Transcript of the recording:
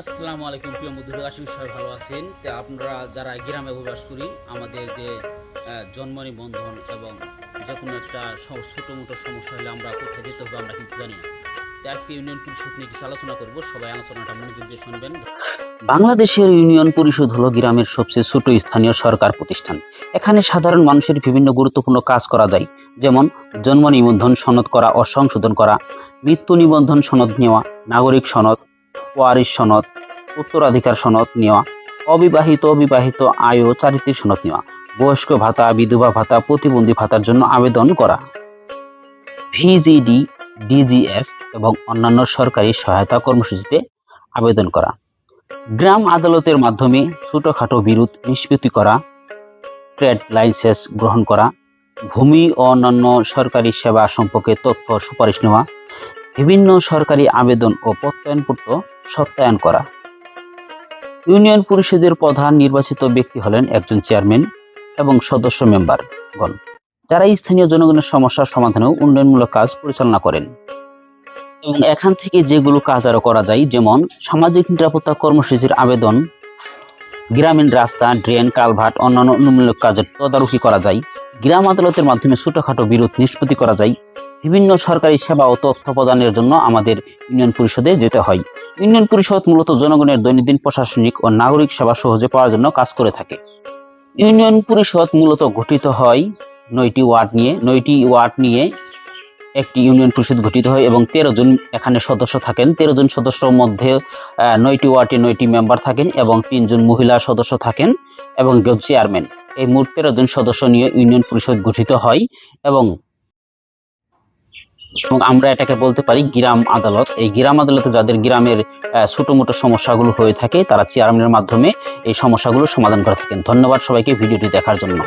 আসসালামু আলাইকুম প্রিয় বন্ধুরা, আশা করি সবাই ভালো আছেন। তো আপনারা যারা গ্রামে বসবাস করি, আমাদের যে জন্ম নিবন্ধন এবং যে কোনো একটা ছোটো মোটো সমস্যা হলে আমরা কোথায় যেতে হবে আমরা কিন্তু জানি না। তো আজকে ইউনিয়ন পরিষদ নিয়ে কিছু আলোচনা করব, সবাই আলোচনাটা মনোযোগ দিয়ে শুনবেন। বাংলাদেশের ইউনিয়ন পরিষদ হলো গ্রামের সবচেয়ে ছোট স্থানীয় সরকার প্রতিষ্ঠান। এখানে সাধারণ মানুষের বিভিন্ন গুরুত্বপূর্ণ কাজ করা যায়, যেমন জন্ম নিবন্ধন সনদ করা ও সংশোধন করা, মৃত্যু নিবন্ধন সনদ নেওয়া, নাগরিক সনদ, ওয়ারিশ সনদ, উত্তরাধিকার সনদ নেওয়া, অবিবাহিত বিবাহিত আয় ও চারিত্রিক সনদ নেওয়া, বয়স্ক ভাতা, বিধবা ভাতা, প্রতিবন্ধী ভাতার জন্য আবেদন করা, ভিজিডি, ডিজিএফ এবং অন্যান্য সরকারি সহায়তা কর্মসূচিতে আবেদন করা, গ্রাম আদালতের মাধ্যমে ছোটখাটো বিরোধ নিষ্পত্তি করা, ট্রেড লাইসেন্স গ্রহণ করা, ভূমি ও অন্যান্য সরকারি সেবা সম্পর্কে তথ্য সুপারিশ নেওয়া, বিভিন্ন সরকারি আবেদন ও প্রত্যয়নপত্র সত্যায়ন করা। ইউনিয়ন পরিষদের প্রধান নির্বাচিত ব্যক্তি হলেন একজন চেয়ারম্যান এবং সদস্য মেম্বারগণ, যারা স্থানীয় জনগণের সমস্যার সমাধানে উন্নয়নমূলক কাজ পরিচালনা করেন। এবং এখান থেকে যেগুলো কাজ আরো করা যায়, যেমন সামাজিক নিরাপত্তা কর্মসূচির আবেদন, গ্রামীণ রাস্তা, ড্রেন, কালভার্ট, অন্যান্য উন্নয়নমূলক কাজের তদারকি করা যায়, গ্রাম আদালতের মাধ্যমে ছোটখাটো বিরোধ নিষ্পত্তি করা যায়, বিভিন্ন সরকারি সেবা ও তথ্য প্রদানের জন্য আমাদের ইউনিয়ন পরিষদে যেতে হয়। ইউনিয়ন পরিষদ মূলত জনগণের দৈনন্দিন প্রশাসনিক ও নাগরিক সেবা সহজে পাওয়ার জন্য কাজ করে থাকে। ইউনিয়ন পরিষদ মূলত গঠিত হয় 9টি ওয়ার্ড নিয়ে একটি ইউনিয়ন পরিষদ গঠিত হয় এবং 13 জন এখানে সদস্য থাকেন। 13 জন সদস্যের মধ্যে 9টি ওয়ার্ডে 9টি মেম্বার থাকেন এবং 3 জন মহিলা সদস্য থাকেন এবং চেয়ারম্যান। এই মোট 13 জন সদস্য নিয়ে ইউনিয়ন পরিষদ গঠিত হয় এবং আমরা এটাকে বলতে পারি গ্রাম আদালত। এই গ্রাম আদালতে যাদের গ্রামের ছোট মোটো সমস্যাগুলো হয়ে থাকে, তারা চেয়ারম্যানের মাধ্যমে এই সমস্যাগুলো সমাধান করে থাকেন। ধন্যবাদ সবাইকে ভিডিওটি দেখার জন্য।